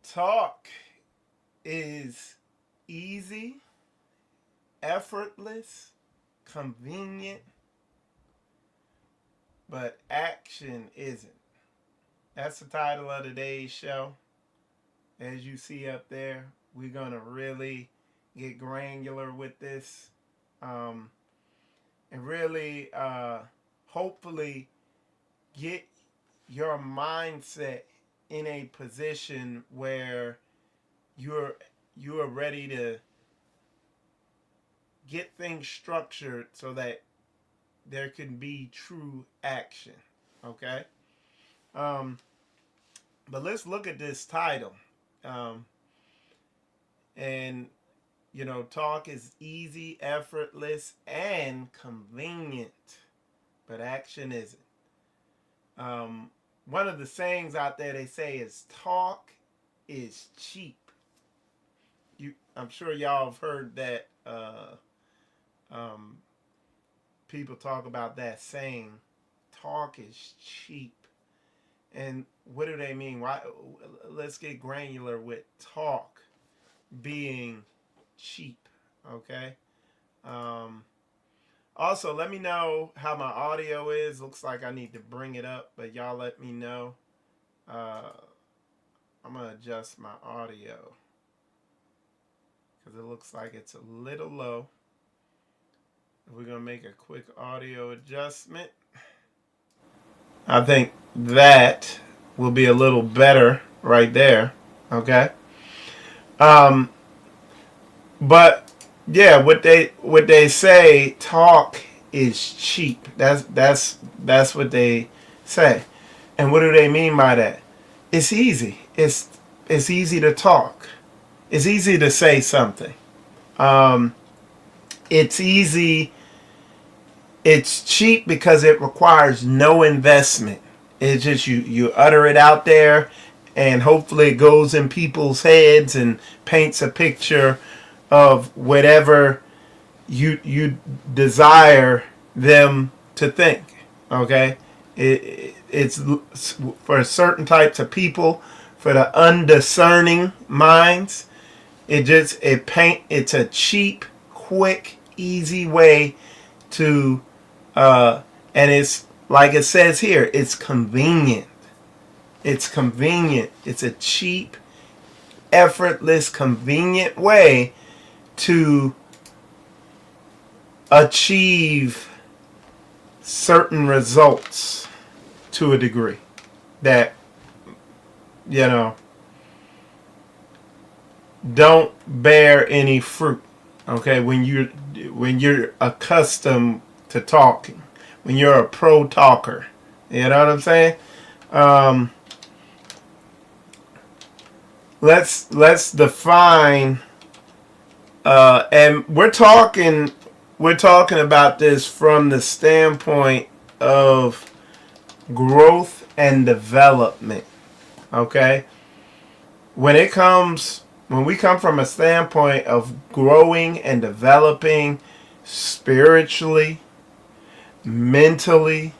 Talk is easy, effortless, convenient, but action isn't. That's the title of today's show. As you see up there, we're going to really get granular with this um, and really, hopefully, get your mindset in a position where you're you're ready to get things structured so that there can be true action. Okay. Um, but let's look at this title. Um, and talk is easy, effortless, and convenient, but action isn't. One of the sayings out there they say is talk is cheap. I'm sure y'all have heard that. Um, People talk about that saying, talk is cheap. And what do they mean? Why? Let's get granular with talk being cheap. Okay. Um, Also, let me know how my audio is. Looks like I need to bring it up, but y'all let me know. Uh, I'm going to adjust my audio because it looks like it's a little low. We're going to make a quick audio adjustment. I think that will be a little better right there. Okay. Um, but yeah, what they say, talk is cheap. That's what they say. And what do they mean by that? It's easy. It's easy to talk. It's easy to say something. Um, it's easy. It's cheap because it requires no investment. It's just you utter it out there, and hopefully it goes in people's heads and paints a picture of whatever you desire them to think. Okay, it's for certain types of people, for the undiscerning minds. It's a cheap, quick, easy way to and it's like it says here, it's convenient. It's convenient. It's a cheap, effortless, convenient way to achieve certain results to a degree that you know don't bear any fruit. Okay, when you're accustomed to talking, when you're a pro talker, you know what I'm saying? Um, let's define, and we're talking about this from the standpoint of growth and development. Okay, when we come from a standpoint of growing and developing spiritually, mentally,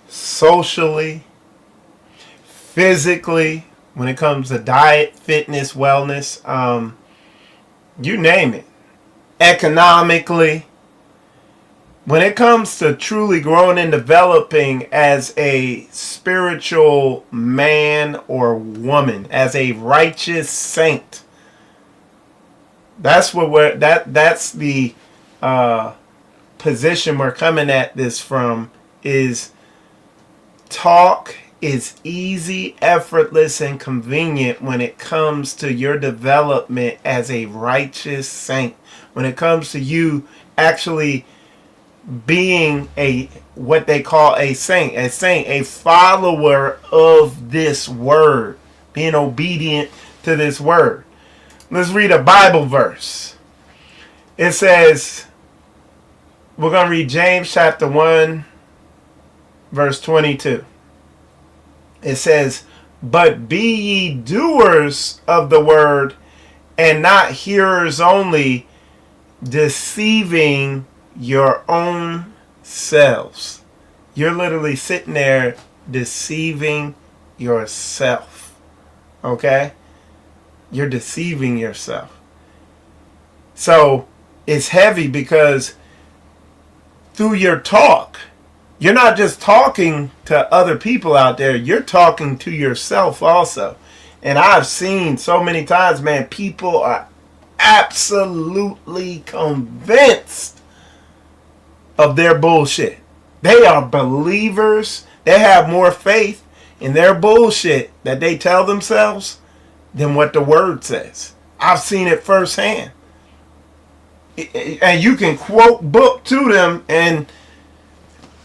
socially, physically, when it comes to diet, fitness, wellness, you name it, economically, when it comes to truly growing and developing as a spiritual man or woman, as a righteous saint, that's the position we're coming at this from. Is talk is easy, effortless, and convenient when it comes to your development as a righteous saint. When it comes to you actually being what they call a saint, a follower of this word, being obedient to this word. Let's read a Bible verse. It says, we're going to read James chapter 1, verse 22. It says, but be ye doers of the word, and not hearers only, deceiving your own selves. You're literally sitting there deceiving yourself. Okay? you're deceiving yourself. So it's heavy because through your talk, you're not just talking to other people out there, you're talking to yourself also. And I've seen so many times, man, people are absolutely convinced of their bullshit. They are believers. They have more faith in their bullshit that they tell themselves than what the word says. I've seen it firsthand. And you can quote book to them and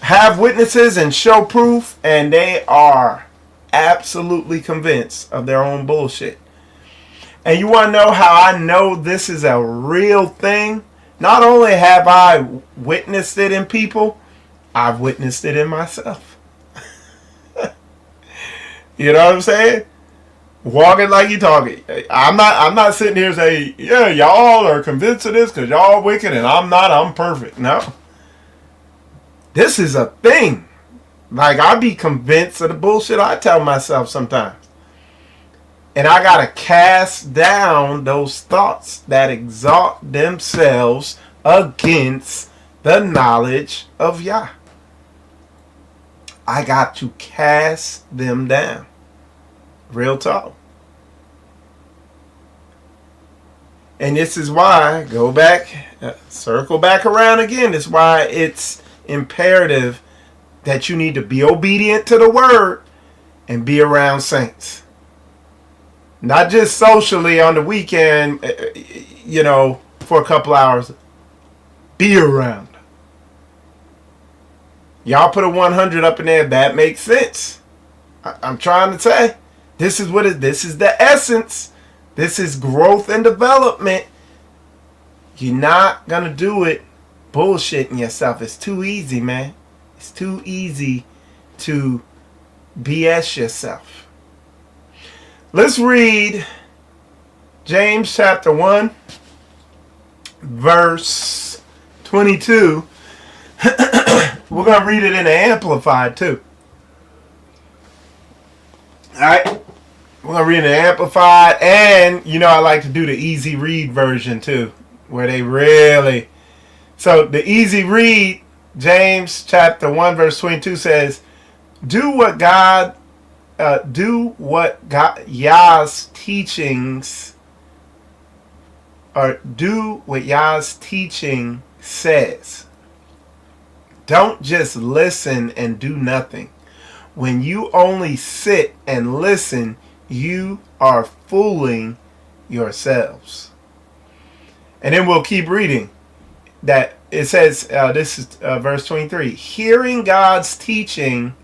have witnesses and show proof, and they are absolutely convinced of their own bullshit. And you want to know how I know this is a real thing? Not only have I witnessed it in people, I've witnessed it in myself. You know what I'm saying? Walking like you talking. I'm not sitting here saying, yeah, y'all are convinced of this because y'all wicked and I'm not, I'm perfect. No. This is a thing. Like, I be convinced of the bullshit I tell myself sometimes. And I got to cast down those thoughts that exalt themselves against the knowledge of Yah. I got to cast them down. Real talk. And this is why, go back, circle back around again. This is why it's imperative that you need to be obedient to the word and be around saints. Not just socially on the weekend, you know, for a couple hours. Be around. Y'all put a 100 up in there. That makes sense. I'm trying to say. This is what it. This is the essence. This is growth and development. You're not going to do it bullshitting yourself. It's too easy, man. It's too easy to BS yourself. Let's read James chapter 1, verse 22. We're going to read it in the Amplified too. Alright? We're going to read it in the Amplified. And, you know, I like to do the easy read version too. Where they really... So, the easy read, James chapter 1, verse 22 says, do what Yah's teachings, or do what Yah's teaching says. Don't just listen and do nothing. When you only sit and listen, you are fooling yourselves. And then we'll keep reading. That it says, this is verse 23. Hearing God's teaching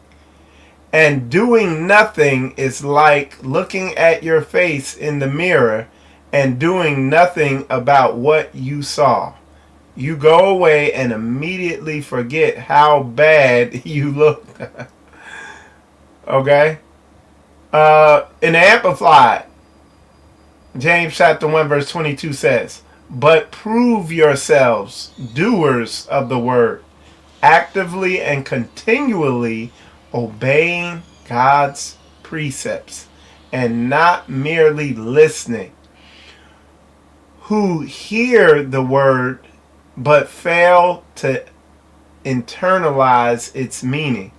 and doing nothing is like looking at your face in the mirror and doing nothing about what you saw. You go away and immediately forget how bad you looked. Okay? In the Amplified, James chapter 1 verse 22 says, but prove yourselves doers of the word, actively and continually obeying God's precepts, and not merely listening, who hear the word but fail to internalize its meaning,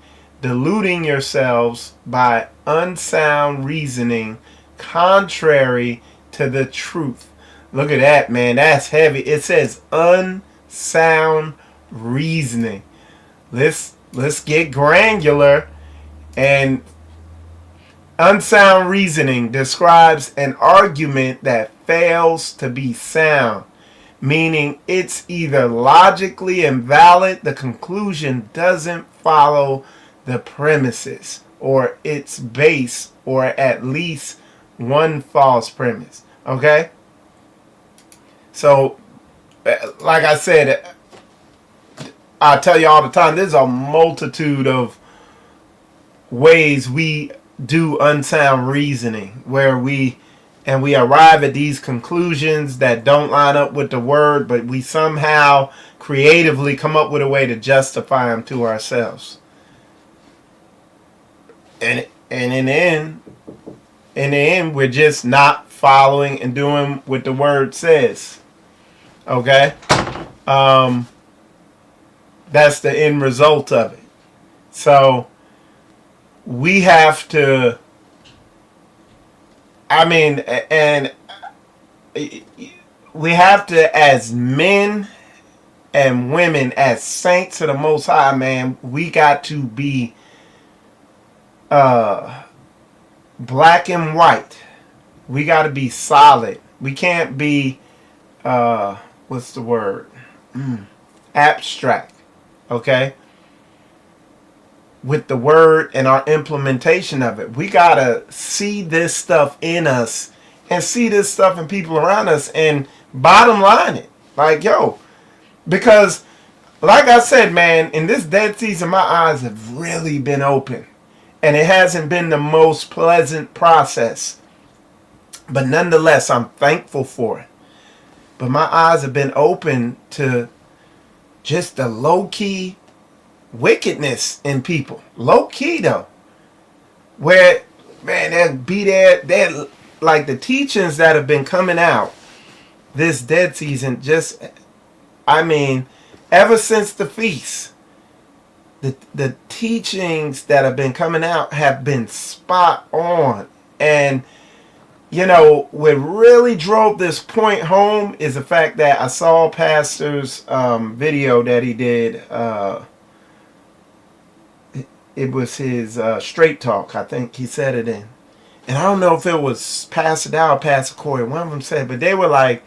deluding yourselves by unsound reasoning contrary to the truth. Look at that, man. That's heavy. It says unsound reasoning. Let's get granular. And unsound reasoning describes an argument that fails to be sound, meaning it's either logically invalid, the conclusion doesn't follow the premises, or its base, or at least one false premise. Okay? So, like I said, I tell you all the time, there's a multitude of ways we do unsound reasoning, where we arrive at these conclusions that don't line up with the word, but we somehow creatively come up with a way to justify them to ourselves. And in the end, we're just not following and doing what the word says. Okay? That's the end result of it. So we have to, and we have to, as men and women, as saints of the Most High, man, we got to be black and white. We got to be solid. We can't be, what's the word? Abstract. Okay? With the word and our implementation of it. We got to see this stuff in us and see this stuff in people around us and bottom line it. Like, yo, because like I said, man, in this dead season, my eyes have really been open. And it hasn't been the most pleasant process. But nonetheless, I'm thankful for it. But my eyes have been open to just the low-key wickedness in people. Low-key, though. Where, man, they'll be there, like the teachings that have been coming out this dead season, just, ever since the feast, the teachings that have been coming out have been spot on. And, what really drove this point home is the fact that I saw Pastor's video that he did. It was his Straight Talk, I think he said it in. And I don't know if it was Pastor Dow or Pastor Corey. One of them said, but they were like,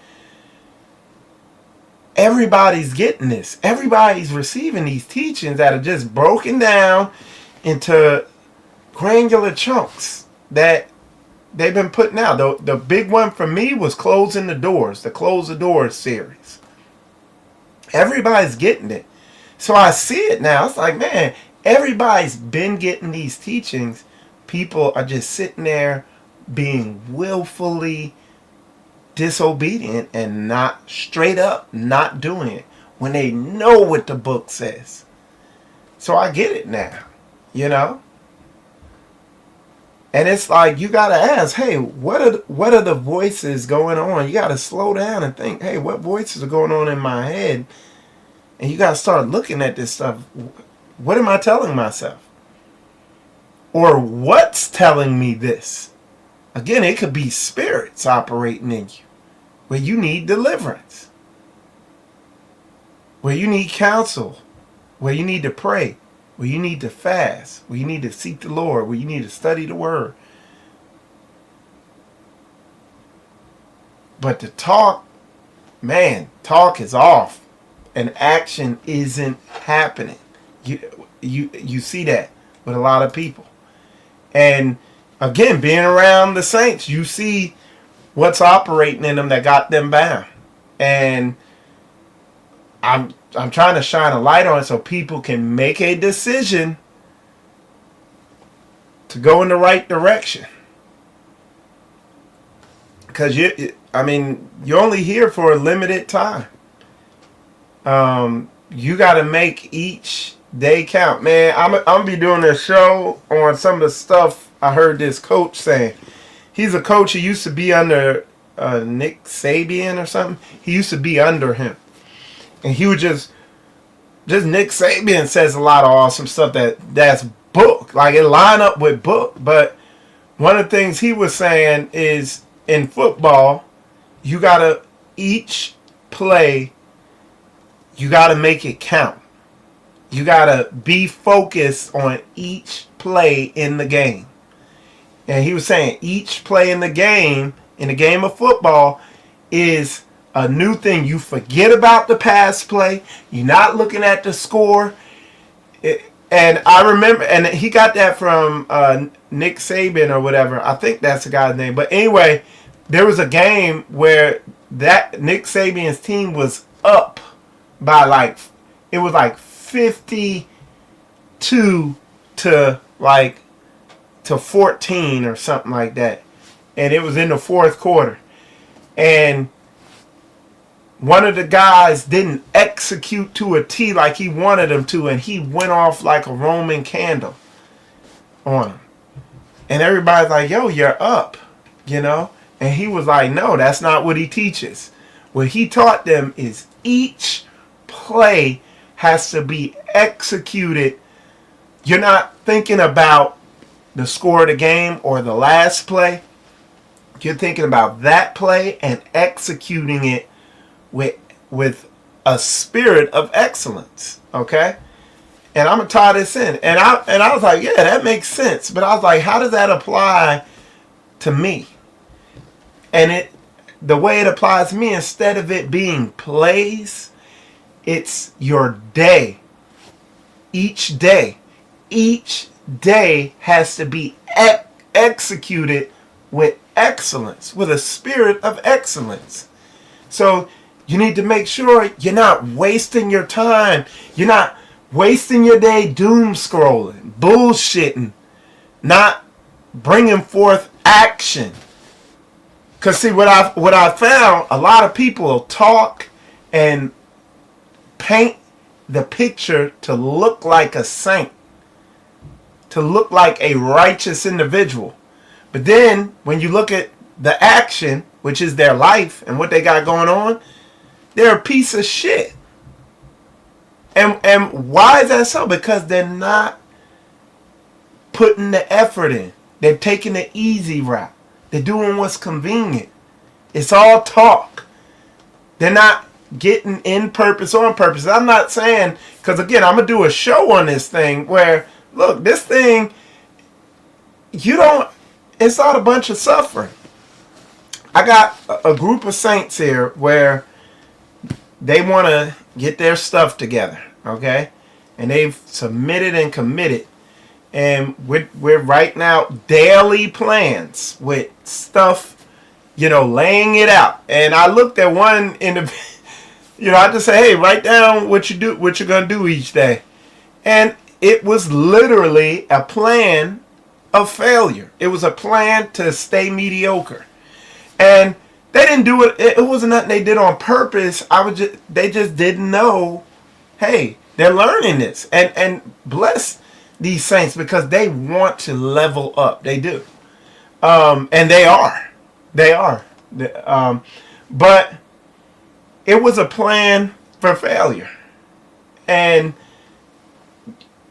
everybody's getting this. Everybody's receiving these teachings that are just broken down into granular chunks that they've been putting out. The big one for me was Closing the Doors, the Close the Doors series. Everybody's getting it. So I see it now. It's like, man, everybody's been getting these teachings. People are just sitting there being willfully disobedient and not straight up not doing it when they know what the book says. So I get it now, And it's like you gotta ask, hey, what are the voices going on? You gotta slow down and think, hey, what voices are going on in my head? And you gotta start looking at this stuff. What am I telling myself? Or what's telling me this? Again, it could be spirits operating in you, where you need deliverance, where you need counsel, where you need to pray, where you need to fast, where you need to seek the Lord, where you need to study the Word. But the talk is off, and action isn't happening. You see that with a lot of people. And again, being around the saints, you see what's operating in them that got them bound. And I'm trying to shine a light on it so people can make a decision to go in the right direction. Because you're only here for a limited time. You got to make each day count. Man, I'm going to be doing a show on some of the stuff I heard this coach saying. He's a coach. He used to be under Nick Saban or something. He used to be under him. And he would just Nick Saban says a lot of awesome stuff that's book. Like it line up with book. But one of the things he was saying is in football, you got to each play, you got to make it count. You got to be focused on each play in the game. And he was saying each play in the game of football, is a new thing. You forget about the pass play. You're not looking at the score. And I remember, and he got that from Nick Saban or whatever. I think that's the guy's name. But anyway, there was a game where that Nick Saban's team was up by it was 52 to 14 or something like that. And it was in the fourth quarter. And one of the guys didn't execute to a T like he wanted him to, and he went off like a Roman candle on him. And everybody's like, yo, you're up. And he was like, no, that's not what he teaches. What he taught them is each play has to be executed. You're not thinking about the score of the game or the last play. You're thinking about that play and executing it with a spirit of excellence. Okay? And I'm gonna tie this in. And I was like, yeah, that makes sense. But I was like, how does that apply to me? And the way it applies to me, instead of it being plays, it's your day. Each day has to be executed with excellence, with a spirit of excellence. So you need to make sure you're not wasting your time. You're not wasting your day doom scrolling, bullshitting, not bringing forth action. Because see, what I found, a lot of people will talk and paint the picture to look like a saint, to look like a righteous individual. But then when you look at the action, which is their life and what they got going on, they're a piece of shit. And why is that so? Because they're not putting the effort in. They're taking the easy route. They're doing what's convenient. It's all talk. They're not getting in purpose on purpose. I'm not saying, because again, I'm going to do a show on this thing where, look, this thing, it's not a bunch of suffering. I got a group of saints here where they want to get their stuff together, okay? And they've submitted and committed. And we're writing out daily plans with stuff, laying it out. And I looked at one in the, I just say, hey, write down what you're going to do each day. And it was literally a plan of failure. It was a plan to stay mediocre. And they didn't do it. It wasn't nothing they did on purpose. They just didn't know, hey, they're learning this. And bless these saints because they want to level up. They do. And they are. But it was a plan for failure. And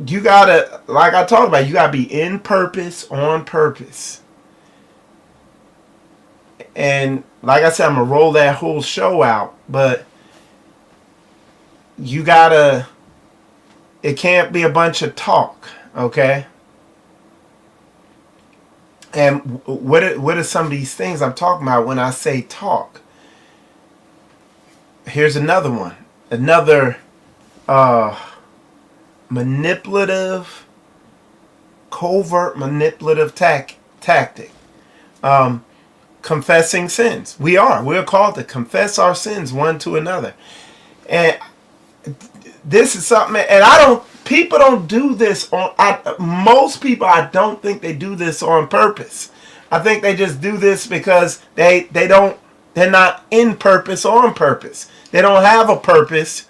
you gotta, like I talked about, you gotta be in purpose, on purpose. And like I said, I'm gonna roll that whole show out, but it can't be a bunch of talk, okay? And what are some of these things I'm talking about when I say talk? Here's another one. Another manipulative, covert manipulative tactic. Confessing sins. We're called to confess our sins one to another. And this is something, and people don't do this most people, I don't think they do this on purpose. I think they just do this because they're not in purpose on purpose. They don't have a purpose.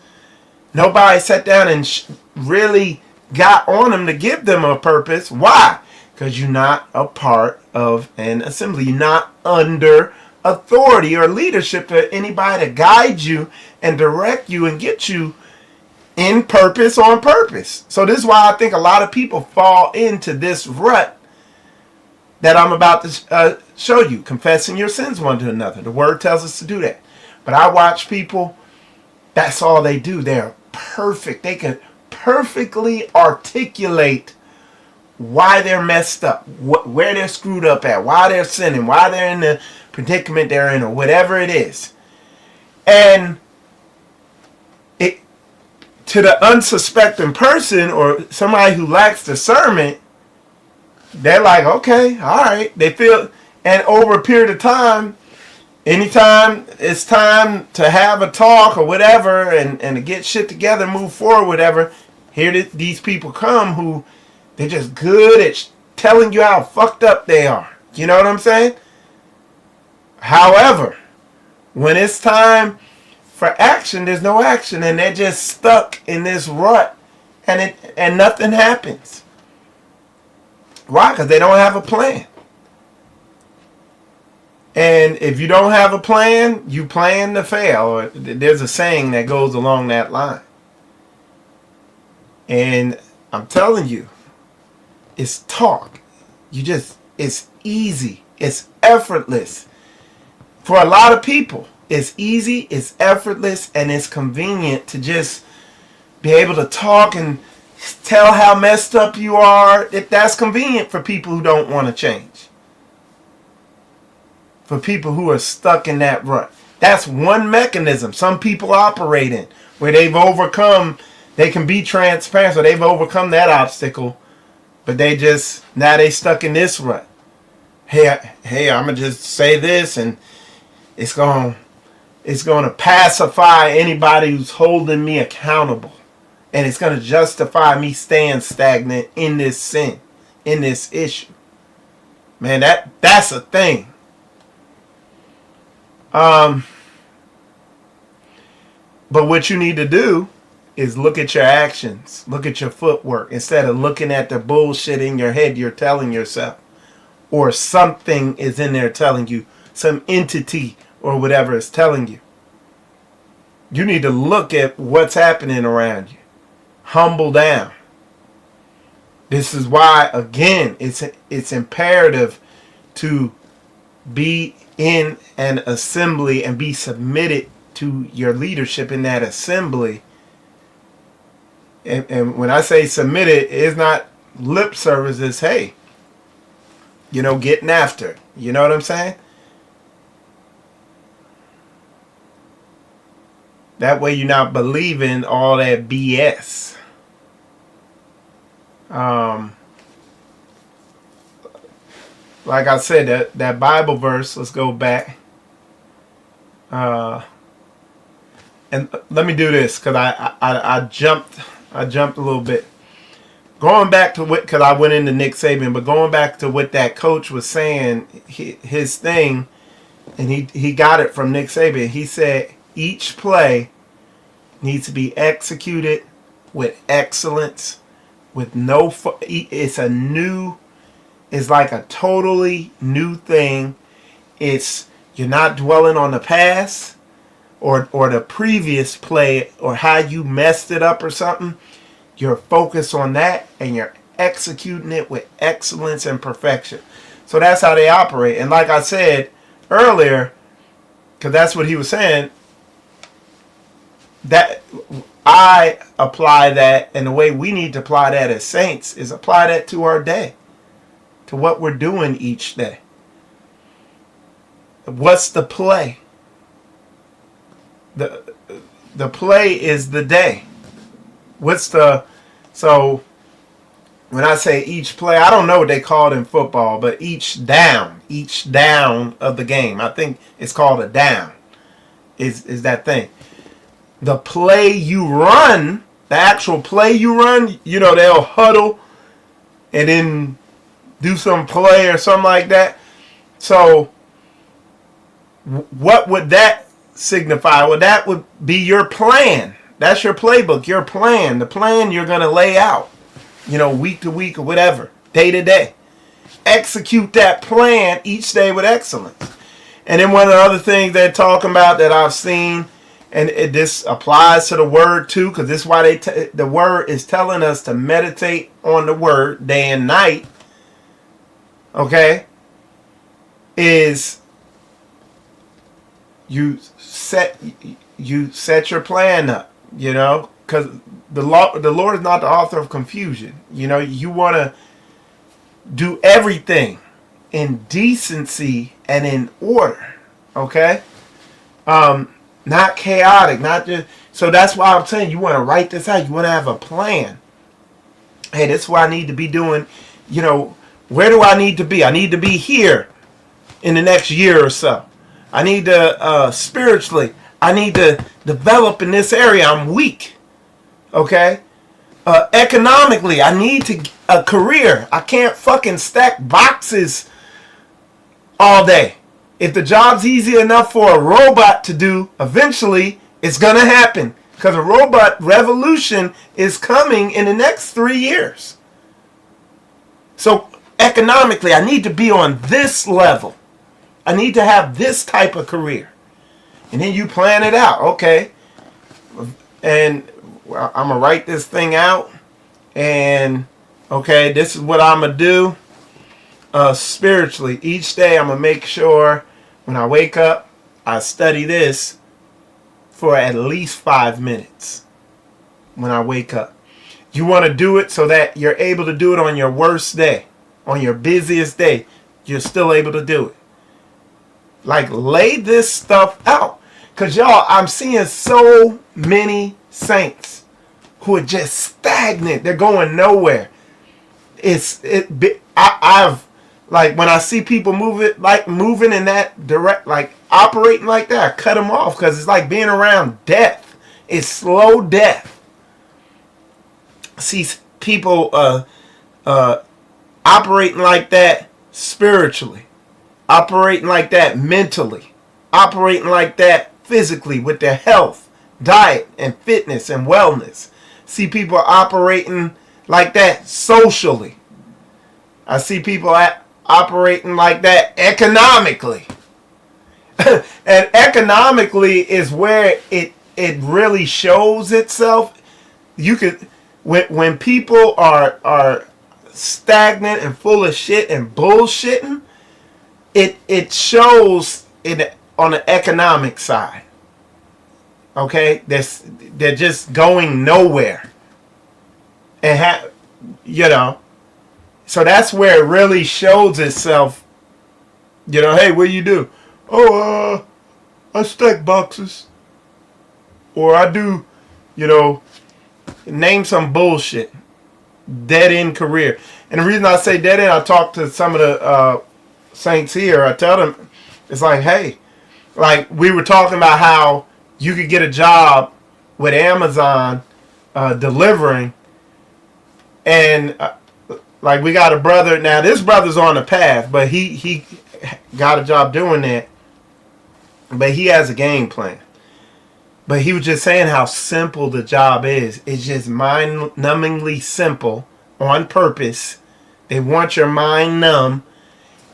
Nobody sat down and really got on them to give them a purpose. Why? Because you're not a part of an assembly. You're not under authority or leadership for anybody to guide you and direct you and get you in purpose on purpose. So this is why I think a lot of people fall into this rut that I'm about to show you. Confessing your sins one to another. The word tells us to do that. But I watch people, that's all they do. They're perfect. They can perfectly articulate why they're messed up, where they're screwed up at, why they're sinning, why they're in the predicament they're in, or whatever it is. And to the unsuspecting person or somebody who lacks discernment, they're like, okay, all right. They feel, and over a period of time, anytime it's time to have a talk or whatever and to get shit together, move forward, whatever, here these people come who they're just good at telling you how fucked up they are. You know what I'm saying? However, when it's time for action, there's no action, and they're just stuck in this rut, and nothing happens. Why? Because they don't have a plan. And if you don't have a plan, you plan to fail. Or there's a saying that goes along that line. And I'm telling you, it's talk. It's easy. It's effortless. For a lot of people, it's easy, it's effortless, and it's convenient to just be able to talk and tell how messed up you are. That's convenient for people who don't want to change. For people who are stuck in that rut. That's one mechanism some people operate in, where they've overcome, they can be transparent, so they've overcome that obstacle, but now they stuck in this rut. Hey, I'm going to just say this, and it's going to pacify anybody who's holding me accountable. And it's going to justify me staying stagnant in this sin, in this issue. Man, that's a thing. But what you need to do is look at your actions. Look at your footwork. Instead of looking at the bullshit in your head you're telling yourself. Or something is in there telling you. Some entity or whatever is telling you. You need to look at what's happening around you. Humble down. This is why, again, it's imperative to be in an assembly and be submitted to your leadership in that assembly. And when I say submitted, it's not lip service. It's, hey, getting after it. You know what I'm saying? That way you're not believing all that BS. Like I said, that Bible verse, let's go back. And let me do this, because I jumped a little bit. Going back to what, because I went into Nick Saban, but going back to what that coach was saying, his thing, and he got it from Nick Saban. He said each play needs to be executed with excellence, with no. It's like a totally new thing. You're not dwelling on the past or the previous play or how you messed it up or something. You're focused on that and you're executing it with excellence and perfection. So that's how they operate. And like I said earlier, because that's what he was saying, that I apply that, and the way we need to apply that as saints is apply that to our day, to what we're doing each day. What's the play? The play is the day. So when I say each play, I don't know what they call it in football, but each down of the game, I think it's called a down, is that thing. The play you run, the actual play you run, they'll huddle and then do some play or something like that. So what would that signify? Well, that would be your plan. That's your playbook, your plan, the plan you're going to lay out, week to week or whatever, day to day. Execute that plan each day with excellence. And then one of the other things they're talking about that I've seen, and this applies to the word too, because this is why the word is telling us to meditate on the word day and night. Okay? Is you set your plan up, because the Lord is not the author of confusion. You want to do everything in decency and in order. Okay? Not chaotic, not just. So that's why I'm saying you want to write this out. You want to have a plan. Hey, this is what I need to be doing. Where do I need to be? I need to be here in the next year or so. I need to, spiritually, I need to develop in this area. I'm weak. Okay? Economically, I need a career. I can't fucking stack boxes all day. If the job's easy enough for a robot to do, eventually it's going to happen. Because a robot revolution is coming in the next 3 years. So economically, I need to be on this level. I need to have this type of career. And then you plan it out. Okay. And I'm going to write this thing out. And, okay, this is what I'm going to do. Spiritually, each day I'm going to make sure when I wake up, I study this for at least 5 minutes when I wake up. You want to do it so that you're able to do it on your worst day, on your busiest day. You're still able to do it. Like, lay this stuff out. Because, y'all, I'm seeing so many saints who are just stagnant. They're going nowhere. I've like, when I see people moving in that direct, like operating like that, I cut them off, because it's like being around death. It's slow death. See people operating like that spiritually, operating like that mentally, operating like that physically with their health, diet, and fitness and wellness. See people operating like that socially. I see people operating like that economically. And economically is where it really shows itself. You could, when people are stagnant and full of shit and bullshitting, it shows it on the economic side. Okay, they're just going nowhere, and so that's where it really shows itself. Hey, what do you do? Oh, I stack boxes, or I do, name some bullshit, dead end career. And the reason I say dead end, I talk to some of the saints here. I tell them, it's like, hey, like we were talking about how you could get a job with Amazon delivering, and like we got a brother. Now this brother's on the path, but he got a job doing that. But he has a game plan. But he was just saying how simple the job is. It's just mind-numbingly simple on purpose. They want your mind numb.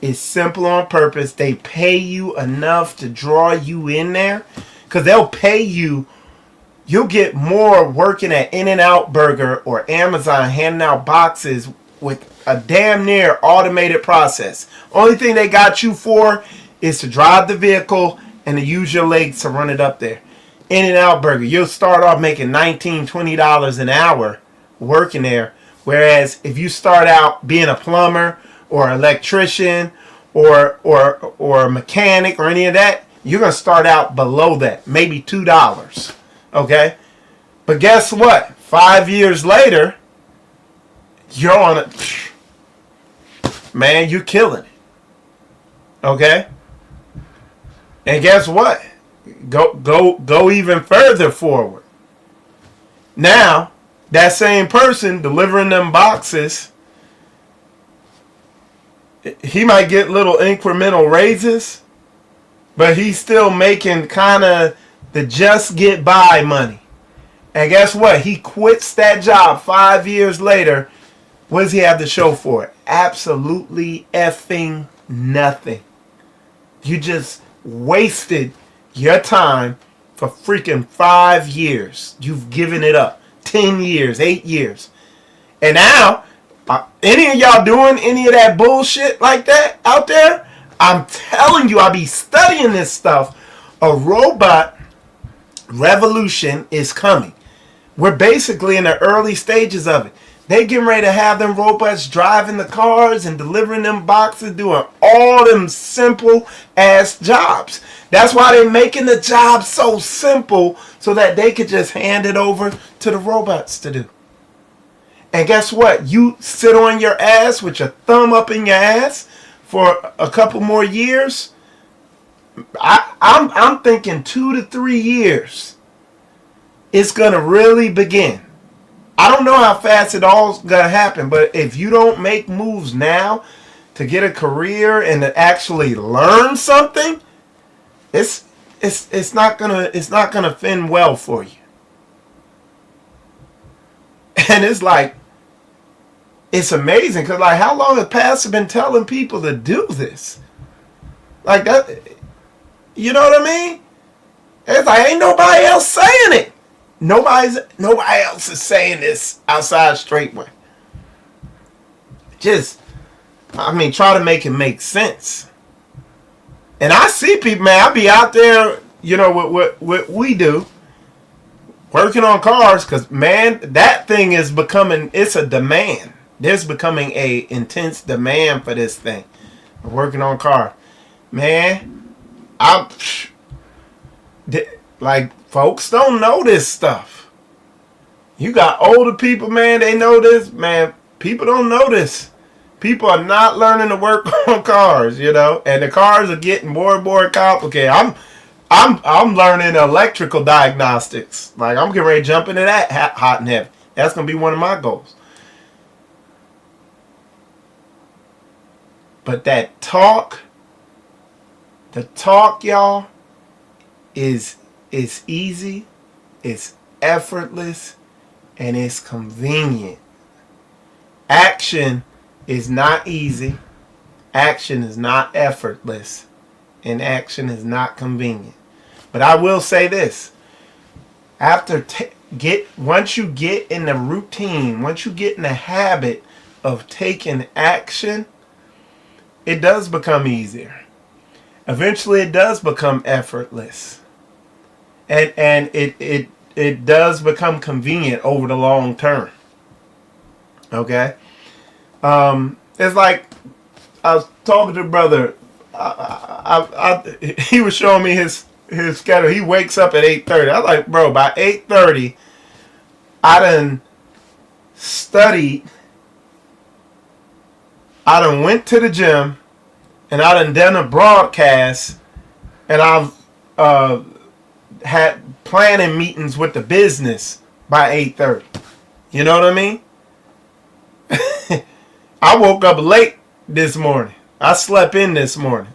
It's simple on purpose. They pay you enough to draw you in there. Because they'll pay you. You'll get more working at In-N-Out Burger or Amazon handing out boxes with a damn near automated process. Only thing they got you for is to drive the vehicle and to use your legs to run it up there. In-N-Out Burger, you'll start off making $19, $20 an hour working there. Whereas if you start out being a plumber or electrician or a mechanic or any of that, you're going to start out below that, maybe $2. Okay? But guess what? 5 years later, you're on it. Man, you're killing it. Okay? And guess what? Go even further forward. Now, that same person delivering them boxes, he might get little incremental raises, but he's still making kind of the just get by money. And guess what? He quits that job 5 years later. What does he have to show for it? Absolutely effing nothing. You just wasted your time for freaking 5 years. You've given it up. 10 years, 8 years. And now, any of y'all doing any of that bullshit like that out there? I'm telling you, I be studying this stuff. A robot revolution is coming. We're basically in the early stages of it. They getting ready to have them robots driving the cars and delivering them boxes, doing all them simple ass jobs. That's why they're making the job so simple so that they could just hand it over to the robots to do. And guess what? You sit on your ass with your thumb up in your ass for a couple more years. I'm thinking 2 to 3 years. It's gonna really begin. I don't know how fast it all's gonna happen, but if you don't make moves now to get a career and to actually learn something, it's not gonna fin well for you. And it's like, it's amazing because like how long have pastors been telling people to do this? Like that, you know what I mean? It's like ain't nobody else saying it. Nobody else is saying this outside Straightway. Just, I mean, try to make it make sense. And I see people, man. I be out there, you know, what we do, working on cars, because man, that thing is becoming, it's a demand. There's becoming a intense demand for this thing. Working on cars, man. I'm like, folks don't know this stuff. You got older people, man. They know this, man. People don't know this. People are not learning to work on cars, you know, and the cars are getting more and more complicated. I'm learning electrical diagnostics. Like I'm getting ready to jump into that hot and heavy. That's gonna be one of my goals. But that talk, the talk, y'all, is easy, it's effortless, and it's convenient. Action is not easy, action is not effortless, and action is not convenient. But I will say this: once you get in the routine, once you get in the habit of taking action, it does become easier. Eventually, it does become effortless, and it does become convenient over the long term. Okay. It's like I was talking to a brother. He was showing me his schedule. He wakes up at 8:30. I was like, bro, by 8:30, I done studied. I done went to the gym, and I done a broadcast, and I've had planning meetings with the business by 8:30. You know what I mean? I woke up late this morning. I slept in this morning.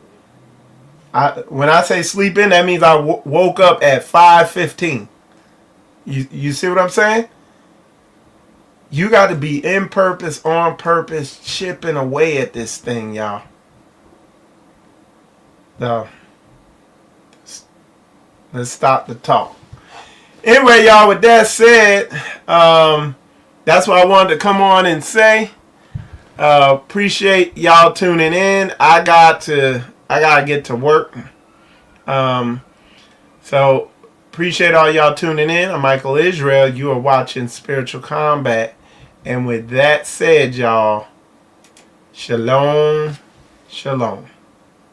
When I say sleep in, that means I woke up at 5:15. You see what I'm saying? You got to be in purpose, on purpose, chipping away at this thing, y'all. So, let's stop the talk. Anyway, y'all, with that said, that's what I wanted to come on and say. Appreciate y'all tuning in. I gotta get to work. So appreciate all y'all tuning in. I'm Michael Israel. You are watching Spiritual Combat. And with that said, y'all, shalom, shalom.